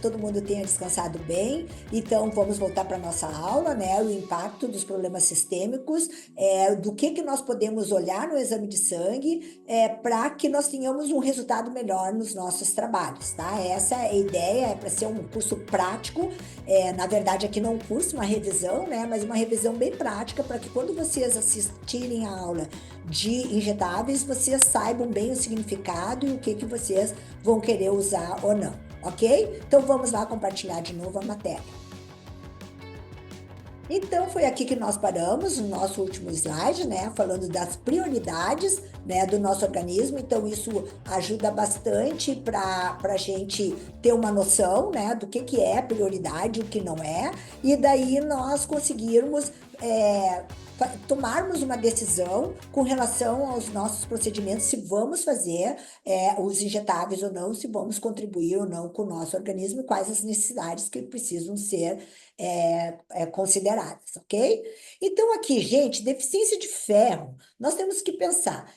todo mundo tenha descansado bem. Então, vamos voltar para a nossa aula, né? O impacto dos problemas sistêmicos, do que nós podemos olhar no exame de sangue para que nós tenhamos um resultado melhor nos nossos trabalhos, tá? Essa é a ideia, é para ser um curso prático. Na verdade, aqui não é um curso, uma revisão, né? Mas uma revisão bem prática para que quando vocês assistirem a aula de injetáveis, vocês saibam bem o significado e o que vocês vão querer usar ou não, ok? Então vamos lá compartilhar de novo a matéria. Então foi aqui que nós paramos no nosso último slide, né? Falando das prioridades, né, do nosso organismo. Então isso ajuda bastante para a gente ter uma noção, né, do que é prioridade, o que não é, e daí nós conseguirmos tomarmos uma decisão com relação aos nossos procedimentos, se vamos fazer os injetáveis ou não, se vamos contribuir ou não com o nosso organismo e quais as necessidades que precisam ser consideradas, ok? Então, aqui, gente, deficiência de ferro, nós temos que pensar,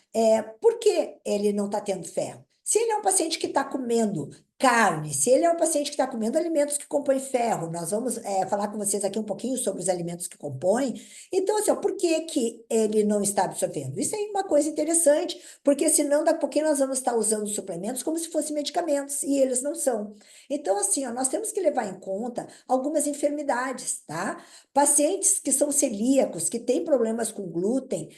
por que ele não está tendo ferro? Se ele é um paciente que está comendo carne, se ele é um paciente que está comendo alimentos que compõem ferro, nós vamos falar com vocês aqui um pouquinho sobre os alimentos que compõem. Então, assim, ó, por que ele não está absorvendo? Isso é uma coisa interessante, porque senão daqui a pouquinho nós vamos estar usando suplementos como se fossem medicamentos, e eles não são. Então, assim, ó, nós temos que levar em conta algumas enfermidades, tá? Pacientes que são celíacos, que têm problemas com glúten,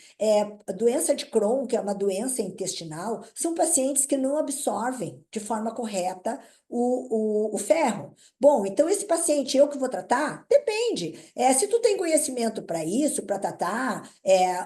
a doença de Crohn, que é uma doença intestinal, são pacientes que não absorvem de forma correta o ferro. Bom, então esse paciente eu que vou tratar? Depende. Se tu tem conhecimento para isso, para tratar,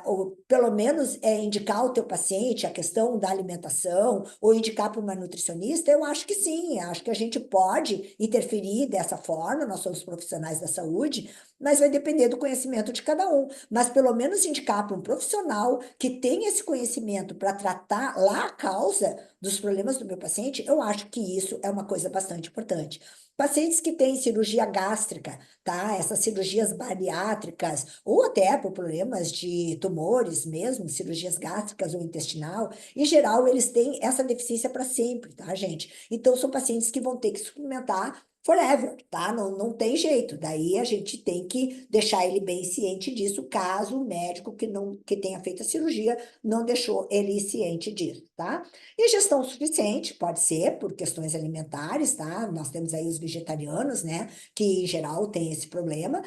ou pelo menos indicar o teu paciente a questão da alimentação, ou indicar para uma nutricionista, eu acho que sim, acho que a gente pode interferir dessa forma, nós somos profissionais da saúde, mas vai depender do conhecimento de cada um. Mas pelo menos indicar para um profissional que tem esse conhecimento para tratar lá a causa dos problemas do meu paciente, eu acho que isso é uma coisa bastante importante. Pacientes que têm cirurgia gástrica, tá? Essas cirurgias bariátricas, ou até por problemas de tumores mesmo, cirurgias gástricas ou intestinal, em geral, eles têm essa deficiência para sempre, tá, gente? Então, são pacientes que vão ter que suplementar forever, tá? Não, não tem jeito. Daí a gente tem que deixar ele bem ciente disso, caso o médico que tenha feito a cirurgia não deixou ele ciente disso, tá? Ingestão suficiente, pode ser por questões alimentares, tá? Nós temos aí os vegetarianos, né? Que em geral tem esse problema.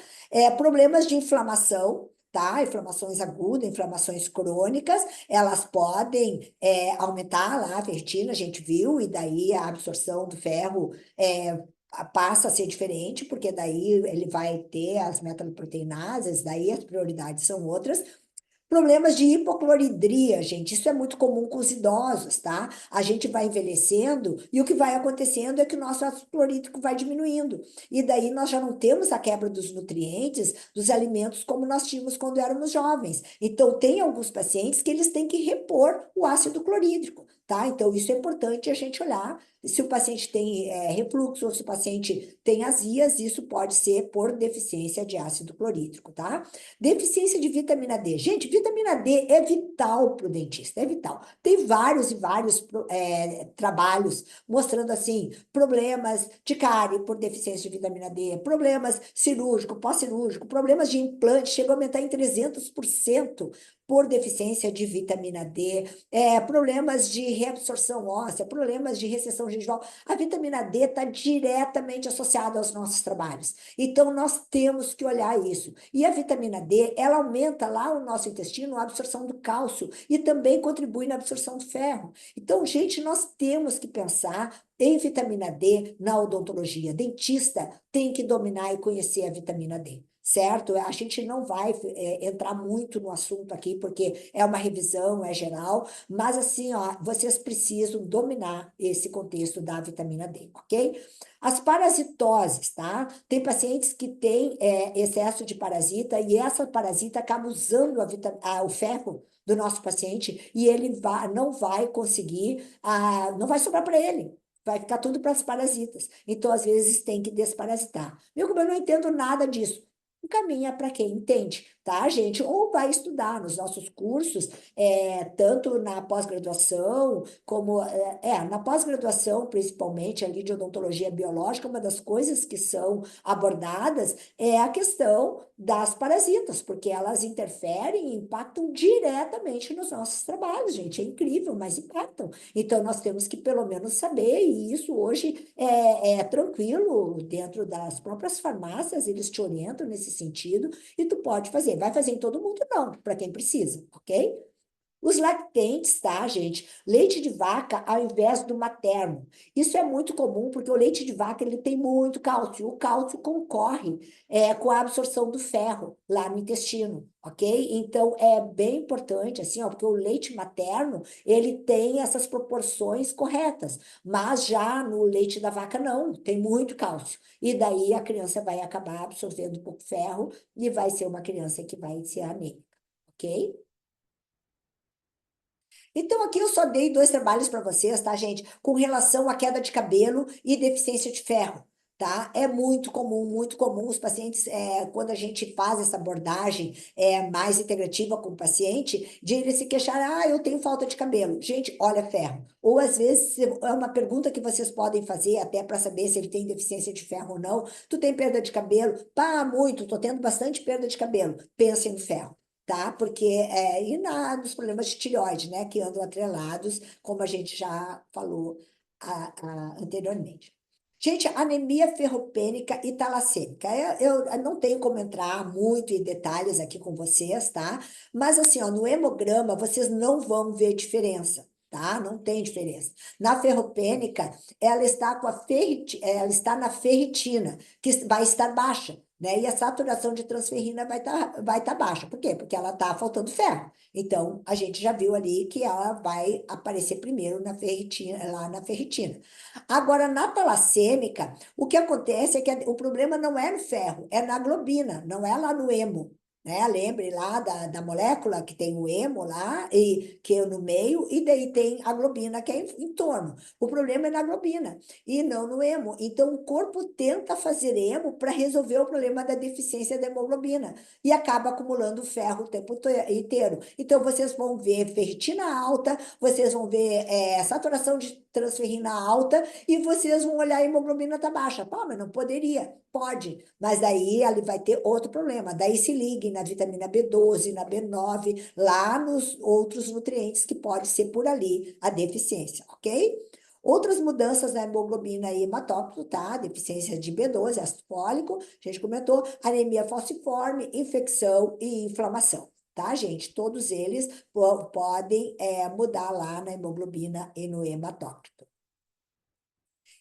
Problemas de inflamação. Tá? Inflamações agudas, inflamações crônicas, elas podem aumentar lá a ferritina, a gente viu, e daí a absorção do ferro passa a ser diferente, porque daí ele vai ter as metaloproteinases, daí as prioridades são outras. Problemas de hipocloridria, gente, isso é muito comum com os idosos, tá? A gente vai envelhecendo e o que vai acontecendo é que o nosso ácido clorídrico vai diminuindo. E daí nós já não temos a quebra dos nutrientes dos alimentos como nós tínhamos quando éramos jovens. Então, tem alguns pacientes que eles têm que repor o ácido clorídrico, tá? Então, isso é importante a gente olhar. Se o paciente tem refluxo ou se o paciente tem azias, isso pode ser por deficiência de ácido clorídrico, tá? Deficiência de vitamina D. Gente, vitamina D é vital para o dentista, é vital. Tem vários e vários trabalhos mostrando assim problemas de cárie por deficiência de vitamina D, problemas cirúrgico, pós-cirúrgico, problemas de implante, chegou a aumentar em 300% por deficiência de vitamina D, problemas de reabsorção óssea, problemas de recessão gengival. A vitamina D está diretamente associada aos nossos trabalhos. Então, nós temos que olhar isso. E a vitamina D, ela aumenta lá o nosso intestino, a absorção do cálcio e também contribui na absorção do ferro. Então, gente, nós temos que pensar em vitamina D na odontologia. Dentista tem que dominar e conhecer a vitamina D. Certo? A gente não vai entrar muito no assunto aqui, porque é uma revisão, é geral, mas assim, ó, vocês precisam dominar esse contexto da vitamina D, ok? As parasitoses, tá? Tem pacientes que têm excesso de parasita e essa parasita acaba usando o ferro do nosso paciente e ele não vai conseguir, não vai sobrar para ele. Vai ficar tudo para as parasitas. Então, às vezes, tem que desparasitar. Viu como eu não entendo nada disso? Encaminha para quem entende. tá, gente? Ou vai estudar nos nossos cursos, tanto na pós-graduação, como na pós-graduação, principalmente ali de odontologia biológica, uma das coisas que são abordadas é a questão das parasitas, porque elas interferem e impactam diretamente nos nossos trabalhos, gente. É incrível, mas impactam. Então, nós temos que pelo menos saber, e isso hoje é tranquilo, dentro das próprias farmácias, eles te orientam nesse sentido, e tu pode fazer. Vai fazer em todo mundo? Não, para quem precisa, ok? Os lactentes, tá, gente? Leite de vaca ao invés do materno. Isso é muito comum porque o leite de vaca ele tem muito cálcio. O cálcio concorre com a absorção do ferro lá no intestino, ok? Então é bem importante assim, ó, porque o leite materno ele tem essas proporções corretas, mas já no leite da vaca não, tem muito cálcio. E daí a criança vai acabar absorvendo pouco ferro e vai ser uma criança que vai ser anêmica, ok? Então, aqui eu só dei dois trabalhos para vocês, tá, gente? Com relação à queda de cabelo e deficiência de ferro, tá? É muito comum os pacientes, quando a gente faz essa abordagem mais integrativa com o paciente, de ele se queixar, eu tenho falta de cabelo. Gente, olha ferro. Ou às vezes é uma pergunta que vocês podem fazer até para saber se ele tem deficiência de ferro ou não. Tu tem perda de cabelo? Pá, muito, tô tendo bastante perda de cabelo. Pense no ferro, tá? Porque, nos problemas de tireoide, né, que andam atrelados, como a gente já falou anteriormente. Gente, anemia ferropênica e talassêmica. Eu não tenho como entrar muito em detalhes aqui com vocês, tá? Mas assim, ó, no hemograma vocês não vão ver diferença. Tá? Não tem diferença. Na ferropênica, ela está na ferritina, que vai estar baixa, né? E a saturação de transferrina vai tá baixa. Por quê? Porque ela está faltando ferro. Então, a gente já viu ali que ela vai aparecer primeiro na ferritina, lá na ferritina. Agora, na talassêmica, o que acontece é que o problema não é no ferro, é na globina, não é lá no hemo. Né? Lembre lá da molécula que tem o hemo lá, e que é no meio, e daí tem a globina que é em torno. O problema é na globina e não no hemo. Então, o corpo tenta fazer hemo para resolver o problema da deficiência da hemoglobina e acaba acumulando ferro o tempo inteiro. Então, vocês vão ver ferritina alta, vocês vão ver saturação de transferrina alta e vocês vão olhar a hemoglobina tá baixa. Pô, mas não poderia. Pode, mas daí ele vai ter outro problema. Daí se ligue na vitamina B12, na B9, lá nos outros nutrientes que pode ser por ali a deficiência, ok? Outras mudanças na hemoglobina e hematócrito, tá? Deficiência de B12, ácido fólico, a gente comentou, anemia falciforme, infecção e inflamação, tá, gente? Todos eles podem mudar lá na hemoglobina e no hematócrito.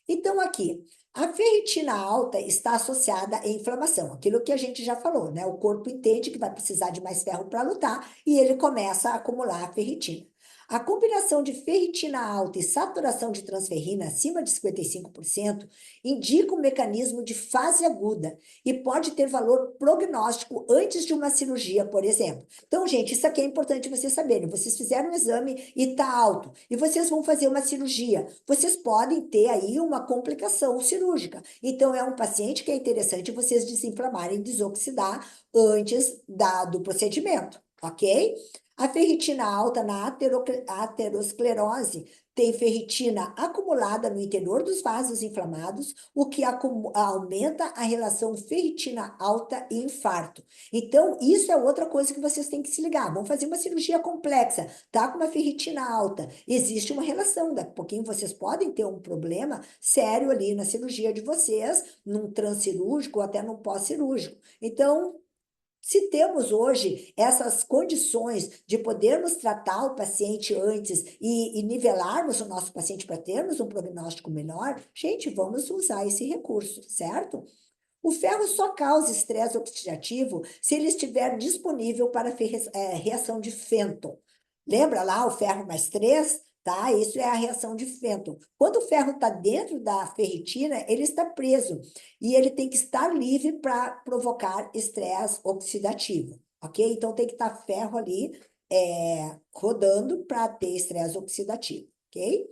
Então, aqui, a ferritina alta está associada à inflamação, aquilo que a gente já falou, né? O corpo entende que vai precisar de mais ferro para lutar e ele começa a acumular a ferritina. A combinação de ferritina alta e saturação de transferrina acima de 55% indica um mecanismo de fase aguda e pode ter valor prognóstico antes de uma cirurgia, por exemplo. Então, gente, isso aqui é importante vocês saberem. Vocês fizeram um exame e está alto, e vocês vão fazer uma cirurgia. Vocês podem ter aí uma complicação cirúrgica. Então, é um paciente que é interessante vocês desinflamarem e desoxidar antes do procedimento, ok? A ferritina alta na aterosclerose tem ferritina acumulada no interior dos vasos inflamados, o que aumenta a relação ferritina alta e infarto. Então, isso é outra coisa que vocês têm que se ligar. Vamos fazer uma cirurgia complexa, tá com uma ferritina alta. Existe uma relação, daqui a pouquinho vocês podem ter um problema sério ali na cirurgia de vocês, num transcirúrgico ou até num pós-cirúrgico. Então, se temos hoje essas condições de podermos tratar o paciente antes e nivelarmos o nosso paciente para termos um prognóstico melhor, gente, vamos usar esse recurso, certo? O ferro só causa estresse oxidativo se ele estiver disponível para reação de Fenton. Lembra lá o ferro mais 3? Tá? Isso é a reação de Fenton. Quando o ferro está dentro da ferritina, ele está preso e ele tem que estar livre para provocar estresse oxidativo, ok? Então tem que estar ferro ali rodando para ter estresse oxidativo, ok?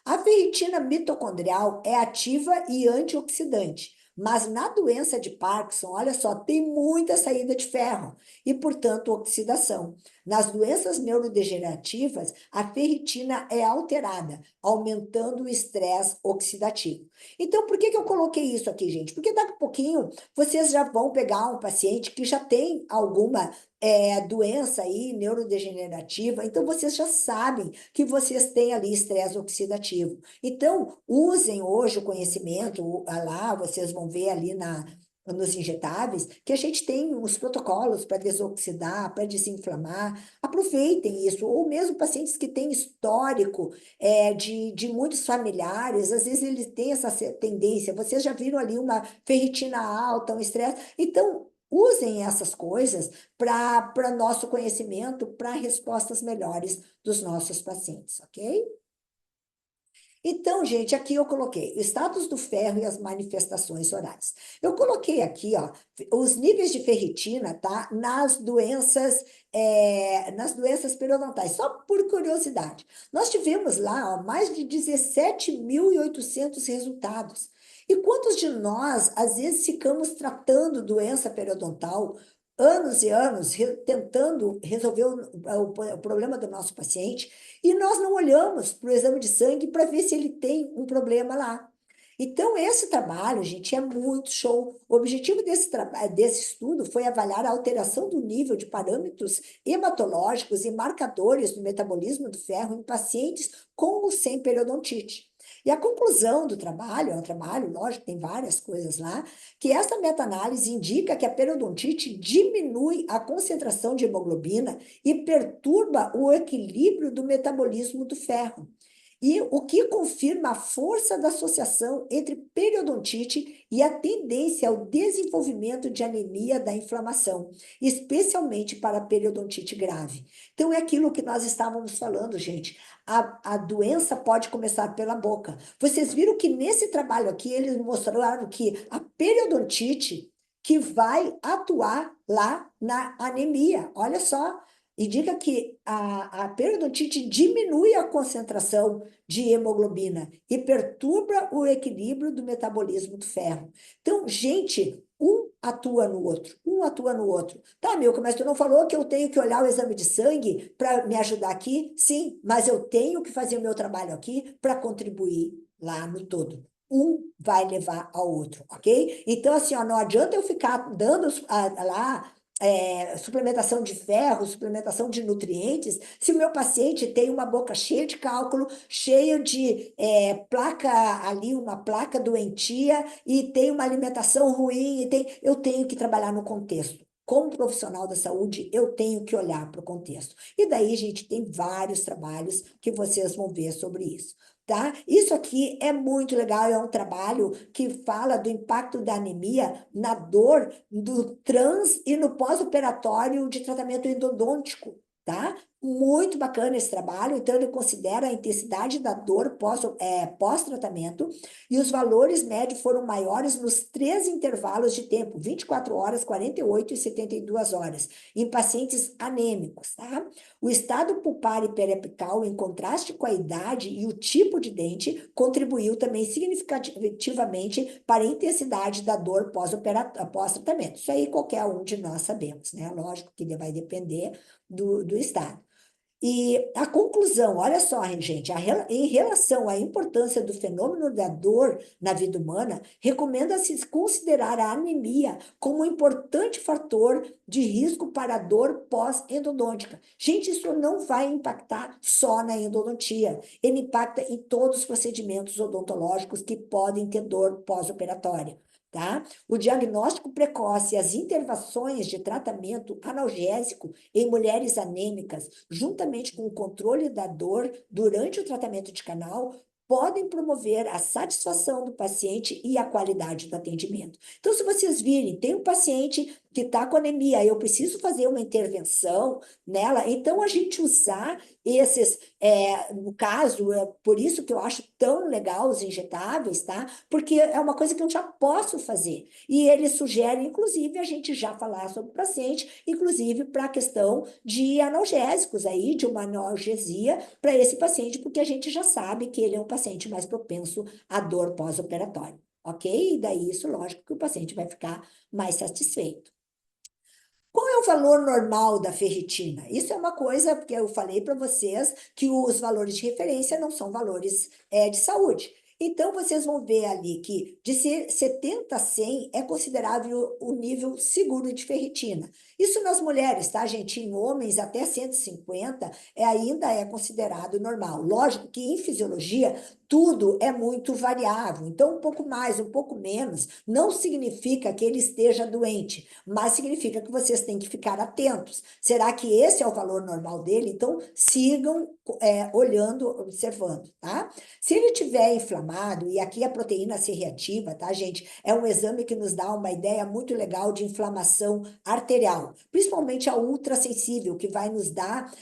A ferritina mitocondrial é ativa e antioxidante. Mas na doença de Parkinson, olha só, tem muita saída de ferro e, portanto, oxidação. Nas doenças neurodegenerativas, a ferritina é alterada, aumentando o estresse oxidativo. Então, por que que eu coloquei isso aqui, gente? Porque daqui a pouquinho vocês já vão pegar um paciente que já tem alguma doença aí neurodegenerativa, então vocês já sabem que vocês têm ali estresse oxidativo. Então, usem hoje o conhecimento, lá vocês vão ver ali nos injetáveis, que a gente tem os protocolos para desoxidar, para desinflamar, aproveitem isso, ou mesmo pacientes que têm histórico de muitos familiares, às vezes eles têm essa tendência, vocês já viram ali uma ferritina alta, um estresse, então usem essas coisas para nosso conhecimento, para respostas melhores dos nossos pacientes, ok? Então, gente, aqui eu coloquei o status do ferro e as manifestações orais. Eu coloquei aqui, ó, os níveis de ferritina, tá? Nas doenças periodontais, só por curiosidade. Nós tivemos lá, ó, mais de 17.800 resultados. E quantos de nós, às vezes, ficamos tratando doença periodontal anos e anos, tentando resolver o problema do nosso paciente, e nós não olhamos para o exame de sangue para ver se ele tem um problema lá. Então, esse trabalho, gente, é muito show. O objetivo desse estudo foi avaliar a alteração do nível de parâmetros hematológicos e marcadores do metabolismo do ferro em pacientes com ou sem periodontite. E a conclusão do trabalho, é um trabalho, lógico, tem várias coisas lá, que essa meta-análise indica que a periodontite diminui a concentração de hemoglobina e perturba o equilíbrio do metabolismo do ferro. E o que confirma a força da associação entre periodontite e a tendência ao desenvolvimento de anemia da inflamação, especialmente para a periodontite grave. Então, é aquilo que nós estávamos falando, gente. A doença pode começar pela boca. Vocês viram que nesse trabalho aqui, eles mostraram que a periodontite que vai atuar lá na anemia. Olha só, indica que a periodontite diminui a concentração de hemoglobina e perturba o equilíbrio do metabolismo do ferro. Então, gente, um atua no outro, um atua no outro. Tá, Milka, mas tu não falou que eu tenho que olhar o exame de sangue para me ajudar aqui? Sim, mas eu tenho que fazer o meu trabalho aqui para contribuir lá no todo. Um vai levar ao outro, ok? Então, assim, ó, não adianta eu ficar dando lá suplementação de ferro, suplementação de nutrientes, se o meu paciente tem uma boca cheia de cálculo, cheio de placa ali, uma placa doentia, e tem uma alimentação ruim, eu tenho que trabalhar no contexto. Como profissional da saúde, eu tenho que olhar para o contexto. E daí, gente, tem vários trabalhos que vocês vão ver sobre isso. Tá? Isso aqui é muito legal, é um trabalho que fala do impacto da anemia na dor do trans e no pós-operatório de tratamento endodôntico, tá? Muito bacana esse trabalho, então ele considera a intensidade da dor pós-tratamento e os valores médios foram maiores nos três intervalos de tempo, 24 horas, 48 e 72 horas, em pacientes anêmicos, tá? O estado pulpar e periapical, em contraste com a idade e o tipo de dente, contribuiu também significativamente para a intensidade da dor pós-tratamento. Isso aí qualquer um de nós sabemos, né? Lógico que vai depender do estado. E a conclusão, olha só, gente, em relação à importância do fenômeno da dor na vida humana, recomenda-se considerar a anemia como um importante fator de risco para a dor pós-endodôntica. Gente, isso não vai impactar só na endodontia, ele impacta em todos os procedimentos odontológicos que podem ter dor pós-operatória. Tá? O diagnóstico precoce e as intervenções de tratamento analgésico em mulheres anêmicas, juntamente com o controle da dor durante o tratamento de canal, podem promover a satisfação do paciente e a qualidade do atendimento. Então, se vocês virem, tem um paciente que está com anemia, eu preciso fazer uma intervenção nela, então a gente usar no caso, é por isso que eu acho tão legal os injetáveis, tá? Porque é uma coisa que eu já posso fazer. E eles sugerem, inclusive, a gente já falar sobre o paciente, inclusive para a questão de analgésicos aí, de uma analgesia para esse paciente, porque a gente já sabe que ele é um paciente mais propenso à dor pós-operatória. ok? E daí isso, lógico, que o paciente vai ficar mais satisfeito. Qual é o valor normal da ferritina? Isso é uma coisa que eu falei para vocês que os valores de referência não são valores de saúde. Então, vocês vão ver ali que de 70 a 100 é considerável o nível seguro de ferritina. Isso nas mulheres, tá, gente? Em homens, até 150 ainda é considerado normal. Lógico que em fisiologia tudo é muito variável. Então, um pouco mais, um pouco menos, não significa que ele esteja doente, mas significa que vocês têm que ficar atentos. Será que esse é o valor normal dele? Então, sigam olhando, observando, tá? Se ele tiver inflamado, e aqui a proteína C reativa, tá, gente? É um exame que nos dá uma ideia muito legal de inflamação arterial, principalmente a ultrassensível, que vai nos dar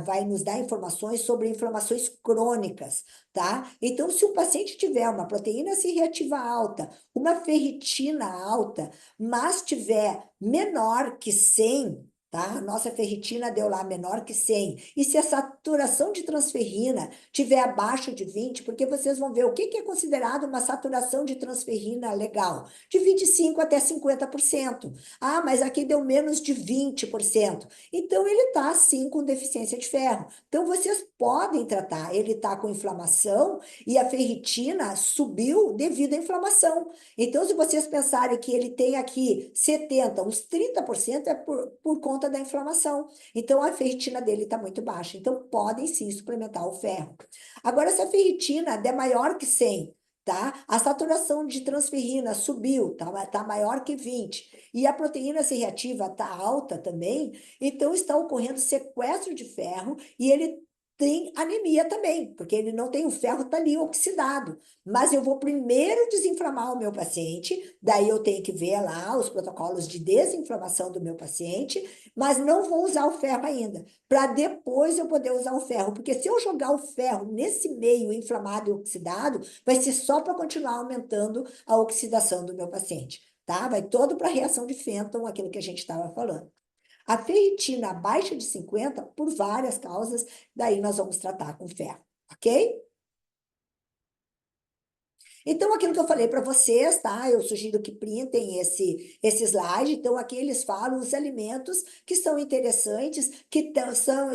vai nos dar informações sobre inflamações crônicas, tá? Então, se o paciente tiver uma proteína C reativa alta, uma ferritina alta, mas tiver menor que 100, tá? A nossa ferritina deu lá menor que 100. E se a saturação de transferrina tiver abaixo de 20, porque vocês vão ver o que é considerado uma saturação de transferrina legal, de 25 até 50%. Ah, mas aqui deu menos de 20%. Então ele está sim com deficiência de ferro. Então vocês podem tratar, ele está com inflamação e a ferritina subiu devido à inflamação. Então, se vocês pensarem que ele tem aqui 70, uns 30% é por conta da inflamação. Então, a ferritina dele está muito baixa. Então, podem sim suplementar o ferro. Agora, se a ferritina der maior que 100, tá? A saturação de transferrina subiu, tá maior que 20, e a proteína C reativa está alta também, então está ocorrendo sequestro de ferro e ele tem anemia também, porque ele não tem o ferro, tá ali oxidado. Mas eu vou primeiro desinflamar o meu paciente, daí eu tenho que ver lá os protocolos de desinflamação do meu paciente, mas não vou usar o ferro ainda, para depois eu poder usar o ferro, porque se eu jogar o ferro nesse meio inflamado e oxidado, vai ser só para continuar aumentando a oxidação do meu paciente, tá? Vai todo para a reação de Fenton, aquilo que a gente estava falando. A ferritina abaixo de 50, por várias causas, daí nós vamos tratar com ferro, ok? Então, aquilo que eu falei para vocês, tá? Eu sugiro que printem esse slide. Então, aqui eles falam os alimentos que são interessantes, que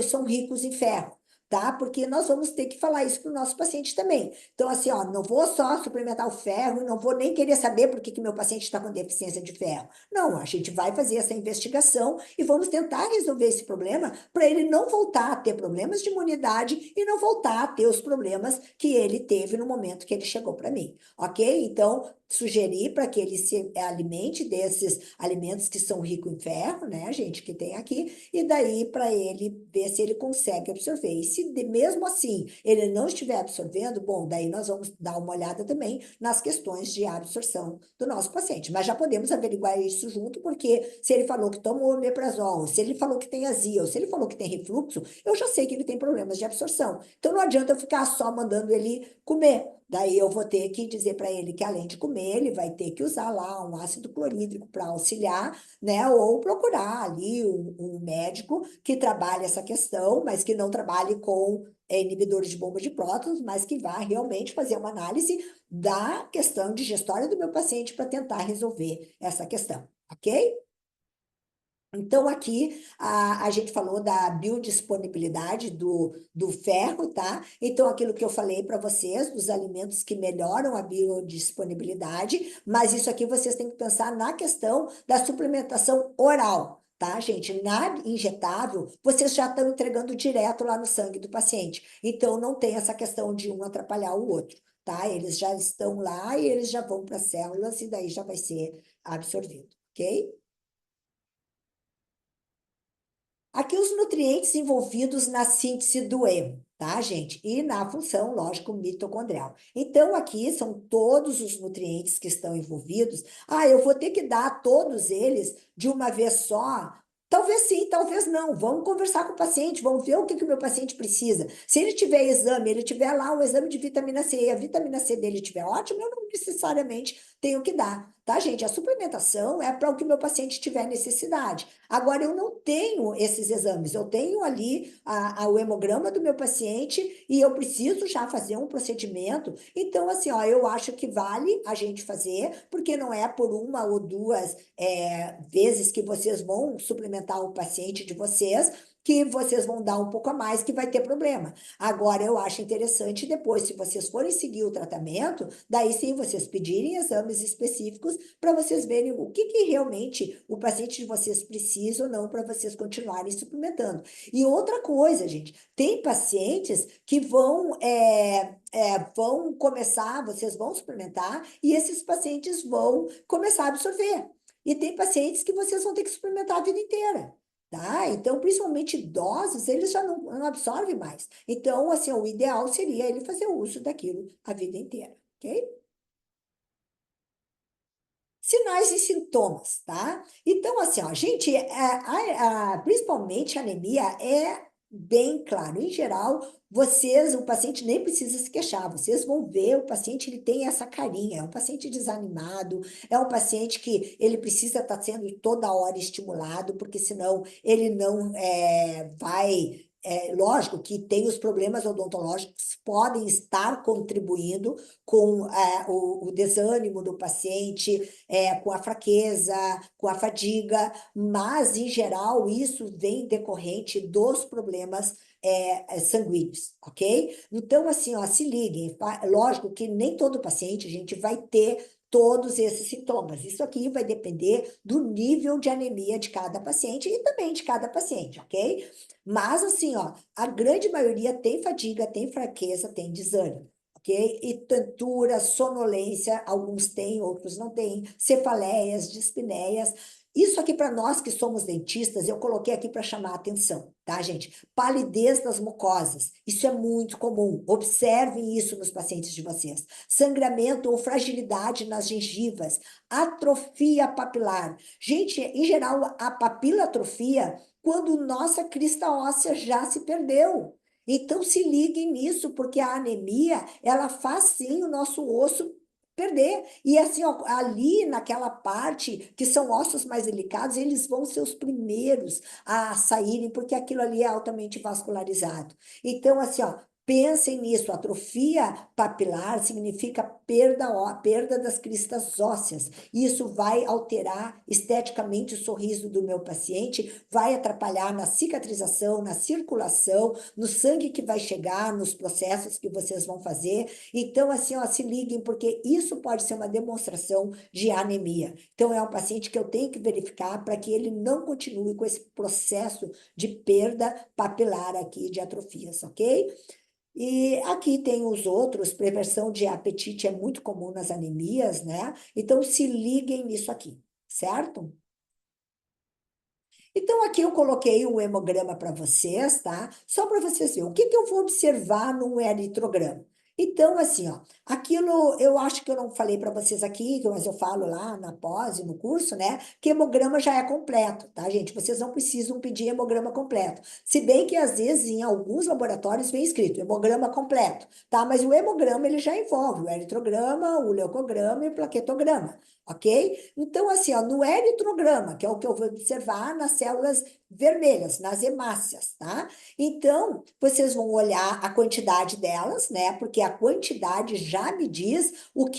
são ricos em ferro, tá? Porque nós vamos ter que falar isso para o nosso paciente também. Então, assim, ó, não vou só suplementar o ferro, não vou nem querer saber por que meu paciente está com deficiência de ferro. Não, a gente vai fazer essa investigação e vamos tentar resolver esse problema para ele não voltar a ter problemas de imunidade e não voltar a ter os problemas que ele teve no momento que ele chegou para mim, ok? Então, sugerir para que ele se alimente desses alimentos que são ricos em ferro, né, gente, que tem aqui, e daí para ele ver se ele consegue absorver. E se mesmo assim ele não estiver absorvendo, bom, daí nós vamos dar uma olhada também nas questões de absorção do nosso paciente. Mas já podemos averiguar isso junto, porque se ele falou que toma o omeprazol, se ele falou que tem azia, ou se ele falou que tem refluxo, eu já sei que ele tem problemas de absorção. Então não adianta eu ficar só mandando ele comer. Daí eu vou ter que dizer para ele que, além de comer, ele vai ter que usar lá um ácido clorídrico para auxiliar, né? Ou procurar ali um médico que trabalhe essa questão, mas que não trabalhe com inibidores de bomba de prótons, mas que vá realmente fazer uma análise da questão digestória do meu paciente para tentar resolver essa questão, ok? Então, aqui a gente falou da biodisponibilidade do ferro, tá? Então, aquilo que eu falei para vocês, dos alimentos que melhoram a biodisponibilidade, mas isso aqui vocês têm que pensar na questão da suplementação oral. Tá, gente? Na injetável, vocês já estão entregando direto lá no sangue do paciente. Então, não tem essa questão de um atrapalhar o outro, tá? Eles já estão lá e eles já vão para as células e daí já vai ser absorvido, ok? Aqui os nutrientes envolvidos na síntese do hemo, tá, gente? E na função, lógico, mitocondrial. Então, aqui são todos os nutrientes que estão envolvidos. Ah, eu vou ter que dar todos eles de uma vez só? Talvez sim, talvez não. Vamos conversar com o paciente, vamos ver o que o meu paciente precisa. Se ele tiver exame, ele tiver lá o exame de vitamina C, e a vitamina C dele estiver ótima, eu não necessariamente tenho que dar. tá, gente? A suplementação é para o que o meu paciente tiver necessidade. Agora, eu não tenho esses exames, eu tenho ali o hemograma do meu paciente e eu preciso já fazer um procedimento. Então, assim, ó, eu acho que vale a gente fazer, porque não é por uma ou duas vezes que vocês vão suplementar o paciente de vocês, que vocês vão dar um pouco a mais, que vai ter problema. Agora, eu acho interessante depois, se vocês forem seguir o tratamento, daí sim vocês pedirem exames específicos para vocês verem o que, que realmente o paciente de vocês precisa ou não para vocês continuarem suplementando. E outra coisa, gente, tem pacientes que vão começar, vocês vão suplementar, e esses pacientes vão começar a absorver. E tem pacientes que vocês vão ter que suplementar a vida inteira. Tá? Então, principalmente idosos, eles já não absorvem mais. Então, assim, o ideal seria ele fazer uso daquilo a vida inteira, ok? Sinais e sintomas, tá? Então, assim, ó, gente, principalmente a anemia é bem claro. Em geral, o paciente nem precisa se queixar. Vocês vão ver, o paciente ele tem essa carinha. É um paciente desanimado, é um paciente que ele precisa estar sendo toda hora estimulado, porque senão ele não vai. Lógico que tem os problemas odontológicos que podem estar contribuindo com o desânimo do paciente, com a fraqueza, com a fadiga, mas, em geral, isso vem decorrente dos problemas sanguíneos, ok? Então, assim, ó, se liguem, lógico que nem todo paciente a gente vai ter todos esses sintomas. Isso aqui vai depender do nível de anemia de cada paciente e também de cada paciente, ok? Mas, assim, ó, a grande maioria tem fadiga, tem fraqueza, tem desânimo. Ok? E tontura, sonolência, alguns têm, outros não têm, cefaleias, dispneias. Isso aqui para nós que somos dentistas, eu coloquei aqui para chamar a atenção, tá, gente? Palidez das mucosas, isso é muito comum. Observem isso nos pacientes de vocês. Sangramento ou fragilidade nas gengivas, atrofia papilar. Gente, em geral, a papilatrofia, quando nossa crista óssea já se perdeu. Então, se liguem nisso, porque a anemia, ela faz sim o nosso osso perder. E assim, ó, ali naquela parte, que são ossos mais delicados, eles vão ser os primeiros a saírem, porque aquilo ali é altamente vascularizado. Então, assim, ó, pensem nisso, atrofia papilar significa perda das cristas ósseas. Isso vai alterar esteticamente o sorriso do meu paciente, vai atrapalhar na cicatrização, na circulação, no sangue que vai chegar, nos processos que vocês vão fazer. Então, assim, ó, se liguem, porque isso pode ser uma demonstração de anemia. Então, é um paciente que eu tenho que verificar para que ele não continue com esse processo de perda papilar aqui de atrofias, ok? E aqui tem os outros, preversão de apetite é muito comum nas anemias, né? Então, se liguem nisso aqui, certo? Então, aqui eu coloquei um hemograma para vocês, tá? Só para vocês verem o que que eu vou observar no eritrograma. Então, assim, ó, aquilo eu acho que eu não falei para vocês aqui, mas eu falo lá na pós e no curso, né? Que hemograma já é completo, tá, gente? Vocês não precisam pedir hemograma completo. Se bem que às vezes em alguns laboratórios vem escrito hemograma completo, tá? Mas o hemograma ele já envolve o eritrograma, o leucograma e o plaquetograma, ok? Então, assim, ó, no eritrograma, que é o que eu vou observar nas células vermelhas, nas hemácias, tá? Então, vocês vão olhar a quantidade delas, né? Porque a quantidade já me diz o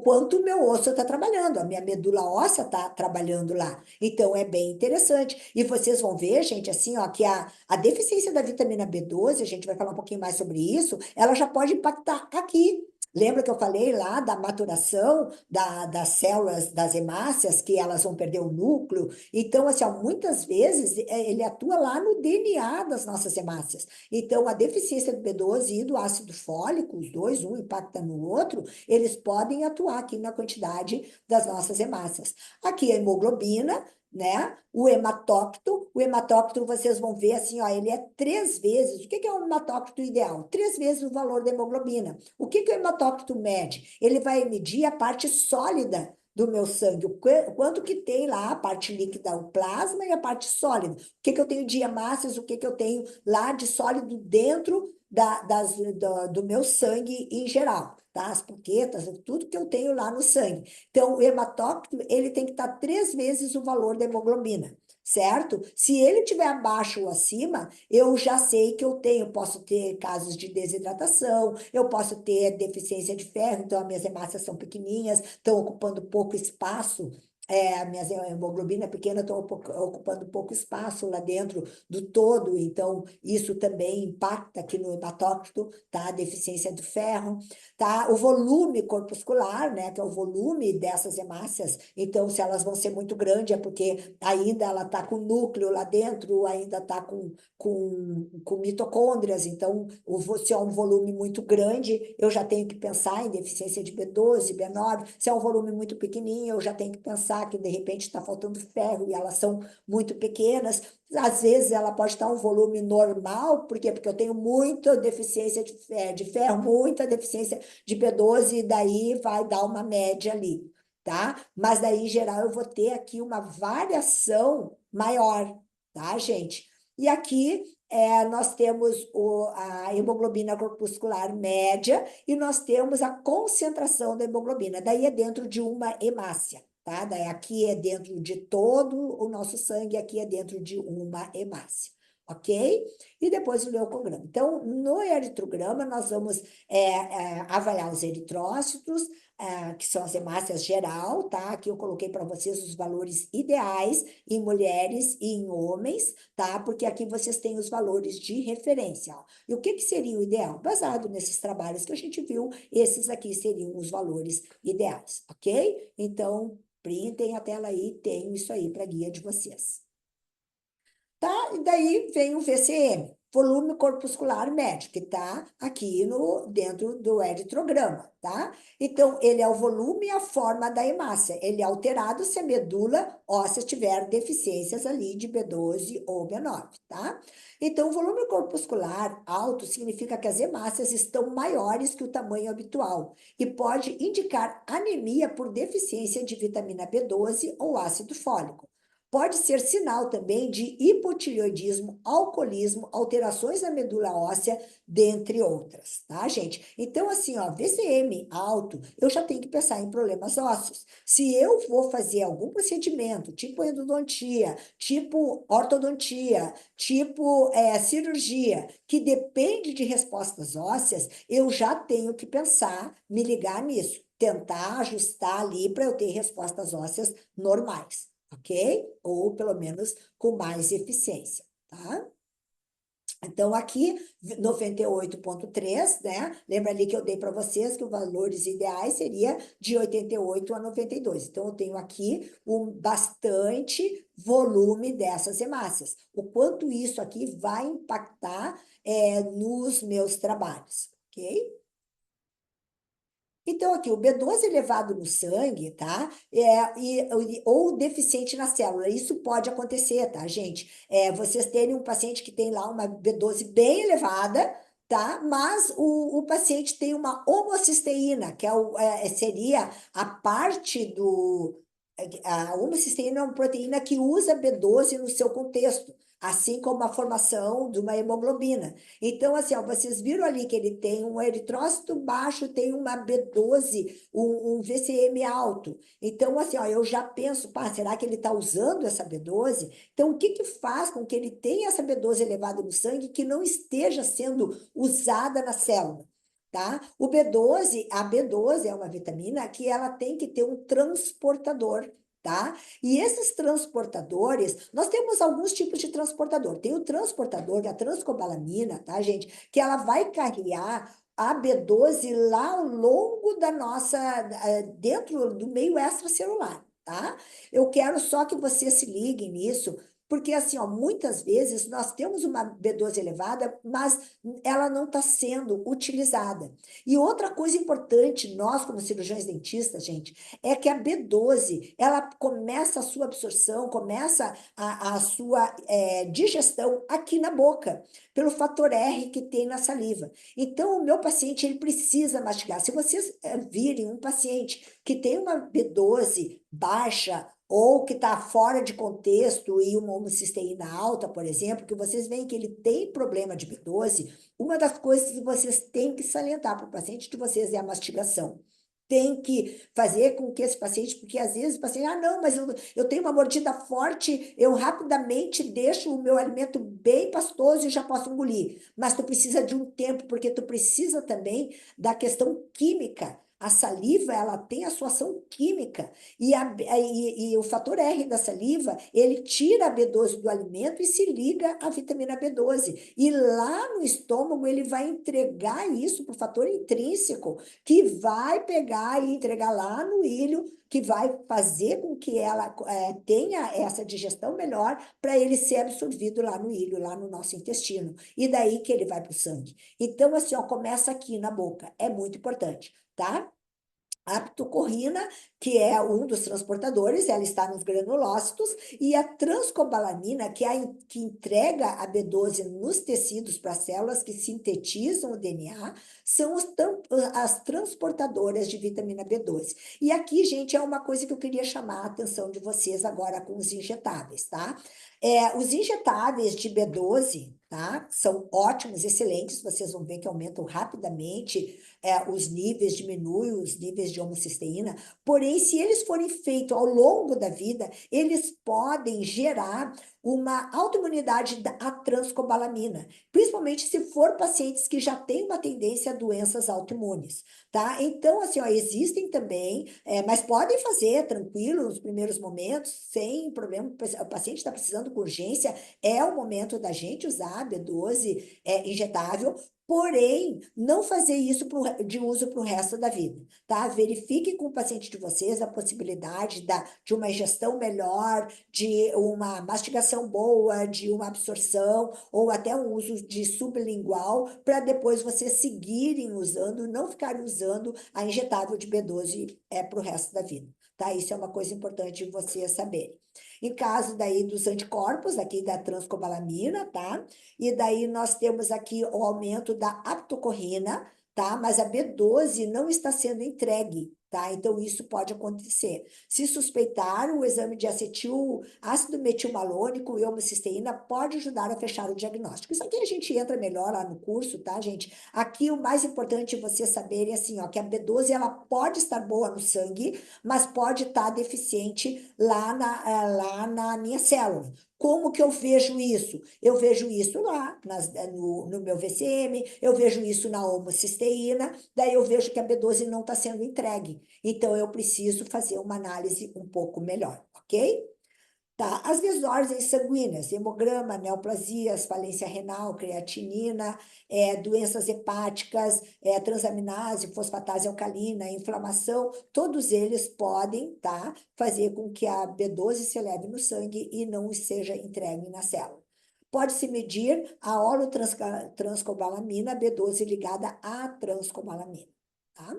quanto o meu osso está trabalhando, a minha medula óssea está trabalhando lá. Então, é bem interessante. E vocês vão ver, gente, assim, ó, que a deficiência da vitamina B12, a gente vai falar um pouquinho mais sobre isso, ela já pode impactar aqui. Lembra que eu falei lá da maturação das células, das hemácias, que elas vão perder o núcleo? Então, assim, ó, muitas vezes ele atua lá no DNA das nossas hemácias. Então, a deficiência do B12 e do ácido fólico, os dois, um impacta no outro, eles podem atuar aqui na quantidade das nossas hemácias. Aqui a hemoglobina, né? O hematócrito vocês vão ver assim, ó, ele é 3 vezes. O que que é um hematócrito ideal? 3 vezes o valor da hemoglobina. O que que o hematócrito mede? Ele vai medir a parte sólida do meu sangue, o quanto que tem lá a parte líquida, o plasma e a parte sólida. O que que eu tenho de hemácias, o que que eu tenho lá de sólido dentro do meu sangue em geral, tá? As plaquetas, tudo que eu tenho lá no sangue. Então, o hematócrito, ele tem que estar 3 vezes o valor da hemoglobina, certo? Se ele tiver abaixo ou acima, eu já sei que eu tenho, posso ter casos de desidratação, eu posso ter deficiência de ferro, então as minhas hemácias são pequenininhas, estão ocupando pouco espaço, a minha hemoglobina pequena estão ocupando pouco espaço lá dentro do todo, então isso também impacta aqui no hematócrito, tá? A deficiência do ferro, tá? O volume corpuscular, né, que é o volume dessas hemácias, então se elas vão ser muito grandes é porque ainda ela está com núcleo lá dentro, ainda está com mitocôndrias, então se é um volume muito grande, eu já tenho que pensar em deficiência de B12, B9, se é um volume muito pequenininho, eu já tenho que pensar que de repente está faltando ferro e elas são muito pequenas. Às vezes ela pode estar um volume normal, por quê? Porque eu tenho muita deficiência de ferro, muita deficiência de B12, e daí vai dar uma média ali, tá? Mas daí, em geral, eu vou ter aqui uma variação maior, tá, gente? E aqui nós temos a hemoglobina corpuscular média e nós temos a concentração da hemoglobina. Daí é dentro de uma hemácia, tá? Daí aqui é dentro de todo o nosso sangue, aqui é dentro de uma hemácia, ok? E depois o leucograma. Então, no eritrograma, nós vamos avaliar os eritrócitos, que são as hemácias geral, tá? Aqui eu coloquei para vocês os valores ideais em mulheres e em homens, tá? Porque aqui vocês têm os valores de referência, ó. E o que seria o ideal? Baseado nesses trabalhos que a gente viu, esses aqui seriam os valores ideais, ok? Então, printem a tela aí, tenho isso aí para guia de vocês. Tá? E daí vem o VCM, volume corpuscular médio, que está aqui dentro do eritrograma, tá? Então, ele é o volume e a forma da hemácia. Ele é alterado se a medula óssea tiver deficiências ali de B12 ou B9, tá? Então, o volume corpuscular alto significa que as hemácias estão maiores que o tamanho habitual e pode indicar anemia por deficiência de vitamina B12 ou ácido fólico. Pode ser sinal também de hipotireoidismo, alcoolismo, alterações na medula óssea, dentre outras, tá, gente? Então, assim, ó, VCM alto, eu já tenho que pensar em problemas ósseos. Se eu vou fazer algum procedimento, tipo endodontia, tipo ortodontia, tipo cirurgia, que depende de respostas ósseas, eu já tenho que pensar, me ligar nisso, tentar ajustar ali para eu ter respostas ósseas normais, ok? Ou pelo menos com mais eficiência, tá? Então, aqui, 98,3, né? Lembra ali que eu dei para vocês que os valores ideais seria de 88 a 92. Então, eu tenho aqui bastante volume dessas hemácias. O quanto isso aqui vai impactar nos meus trabalhos, ok? Então, aqui, o B12 elevado no sangue, tá? Ou deficiente na célula. Isso pode acontecer, tá, gente? Vocês terem um paciente que tem lá uma B12 bem elevada, tá? Mas o paciente tem uma homocisteína, que seria a parte do. A homocisteína é uma proteína que usa B12 no seu contexto, assim como a formação de uma hemoglobina. Então, assim, ó, vocês viram ali que ele tem um eritrócito baixo, tem uma B12, um VCM alto. Então, assim, ó, eu já penso, pá, será que ele está usando essa B12? Então, o que que faz com que ele tenha essa B12 elevada no sangue que não esteja sendo usada na célula? Tá? A B12 é uma vitamina que ela tem que ter um transportador, tá? E esses transportadores, nós temos alguns tipos de transportador. Tem o transportador, a transcobalamina, tá, gente? Que ela vai carregar a B12 lá ao longo da nossa, dentro do meio extracelular, tá? Eu quero só que vocês se liguem nisso, porque assim, ó, muitas vezes nós temos uma B12 elevada, mas ela não está sendo utilizada. E outra coisa importante, nós como cirurgiões dentistas, gente, é que a B12, ela começa a sua absorção, começa a sua digestão aqui na boca, pelo fator R que tem na saliva. Então, o meu paciente, ele precisa mastigar. Se vocês virem um paciente que tem uma B12 baixa ou que está fora de contexto e uma homocisteína alta, por exemplo, que vocês veem que ele tem problema de B12, uma das coisas que vocês têm que salientar para o paciente de vocês é a mastigação. Tem que fazer com que esse paciente, porque às vezes o paciente, não, mas eu tenho uma mordida forte, eu rapidamente deixo o meu alimento bem pastoso e já posso engolir. Mas tu precisa de um tempo, porque tu precisa também da questão química. A saliva, ela tem a sua ação química. E o fator R da saliva, ele tira a B12 do alimento e se liga à vitamina B12. E lá no estômago, ele vai entregar isso para o fator intrínseco, que vai pegar e entregar lá no ilho, que vai fazer com que ela tenha essa digestão melhor para ele ser absorvido lá no ilho, lá no nosso intestino. E daí que ele vai para o sangue. Então, assim, ó, começa aqui na boca. É muito importante, tá? A aptocorrina, que é um dos transportadores, ela está nos granulócitos, e a transcobalamina, que entrega a B12 nos tecidos para as células que sintetizam o DNA, são as transportadoras de vitamina B12. E aqui, gente, é uma coisa que eu queria chamar a atenção de vocês agora com os injetáveis, tá? Os injetáveis de B12, tá? São ótimos, excelentes, vocês vão ver que aumentam rapidamente os níveis, diminuem os níveis de homocisteína, porém, se eles forem feitos ao longo da vida, eles podem gerar uma autoimunidade à transcobalamina, principalmente se for pacientes que já têm uma tendência a doenças autoimunes, tá? Então, assim, ó, existem também, mas podem fazer tranquilo nos primeiros momentos, sem problema, o paciente está precisando com urgência, é o momento da gente usar a B12 injetável, porém, não fazer isso de uso para o resto da vida, tá? Verifique com o paciente de vocês a possibilidade de uma ingestão melhor, de uma mastigação boa, de uma absorção, ou até um uso de sublingual, para depois vocês seguirem usando, não ficarem usando a injetável de B12 para o resto da vida, tá? Isso é uma coisa importante vocês saberem. Em caso daí dos anticorpos, aqui da transcobalamina, tá? E daí nós temos aqui o aumento da aptocorrina, tá? Mas a B12 não está sendo entregue, tá? Então isso pode acontecer. Se suspeitar, o exame de ácido metilmalônico e homocisteína pode ajudar a fechar o diagnóstico. Isso aqui a gente entra melhor lá no curso, tá, gente? Aqui o mais importante é vocês saberem assim, ó, que a B12 ela pode estar boa no sangue, mas pode estar deficiente lá na minha célula. Como que eu vejo isso? Eu vejo isso lá no meu VCM, eu vejo isso na homocisteína, daí eu vejo que a B12 não está sendo entregue. Então, eu preciso fazer uma análise um pouco melhor, ok? Tá, as desordens sanguíneas, hemograma, neoplasias, falência renal, creatinina, doenças hepáticas, transaminase, fosfatase alcalina, inflamação, todos eles podem, tá, fazer com que a B12 se eleve no sangue e não seja entregue na célula. Pode-se medir a holotranscobalamina B12 ligada à transcobalamina, tá?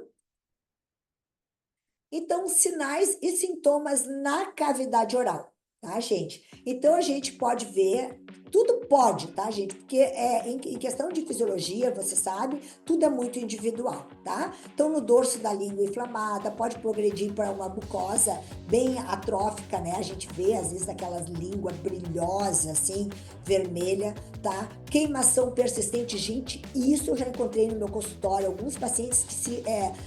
Então, sinais e sintomas na cavidade oral, tá, gente? Então, a gente pode ver, tudo pode, tá, gente? Porque em questão de fisiologia, você sabe, tudo é muito individual, tá? Então, no dorso da língua inflamada, pode progredir para uma mucosa bem atrófica, né? A gente vê, às vezes, aquelas línguas brilhosas, assim, vermelha, tá? Queimação persistente, gente, isso eu já encontrei no meu consultório, alguns pacientes que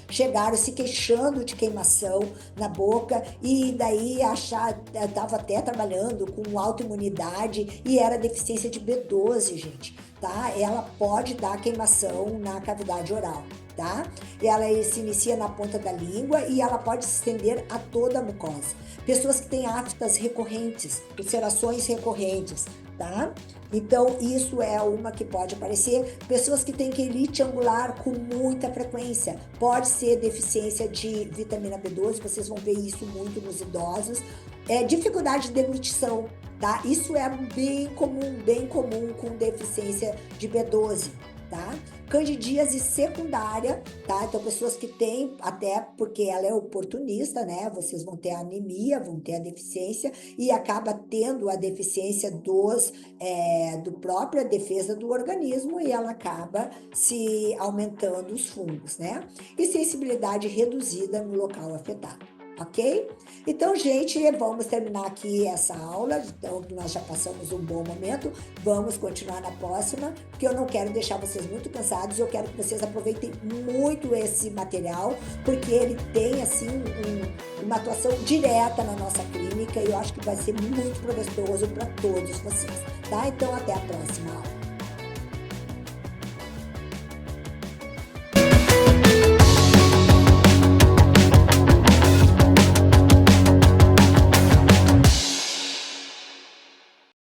chegaram se queixando de queimação na boca e daí estava até trabalhando com autoimunidade e era deficiência de B12, gente, tá? Ela pode dar queimação na cavidade oral, tá? Ela se inicia na ponta da língua e ela pode se estender a toda a mucosa. Pessoas que têm aftas recorrentes, ulcerações recorrentes, tá? Então, isso é uma que pode aparecer. Pessoas que têm quelite angular com muita frequência. Pode ser deficiência de vitamina B12, vocês vão ver isso muito nos idosos. Dificuldade de deglutição, tá? Isso é bem comum com deficiência de B12, tá? Candidíase secundária, tá? Então, pessoas que têm, até porque ela é oportunista, né? Vocês vão ter a anemia, vão ter a deficiência e acaba tendo a deficiência do própria defesa do organismo e ela acaba se aumentando os fungos, né? E sensibilidade reduzida no local afetado. ok? Então, gente, vamos terminar aqui essa aula. Então, nós já passamos um bom momento. Vamos continuar na próxima, porque eu não quero deixar vocês muito cansados. Eu quero que vocês aproveitem muito esse material, porque ele tem, assim, uma atuação direta na nossa clínica e eu acho que vai ser muito proveitoso para todos vocês, tá? Então, até a próxima aula.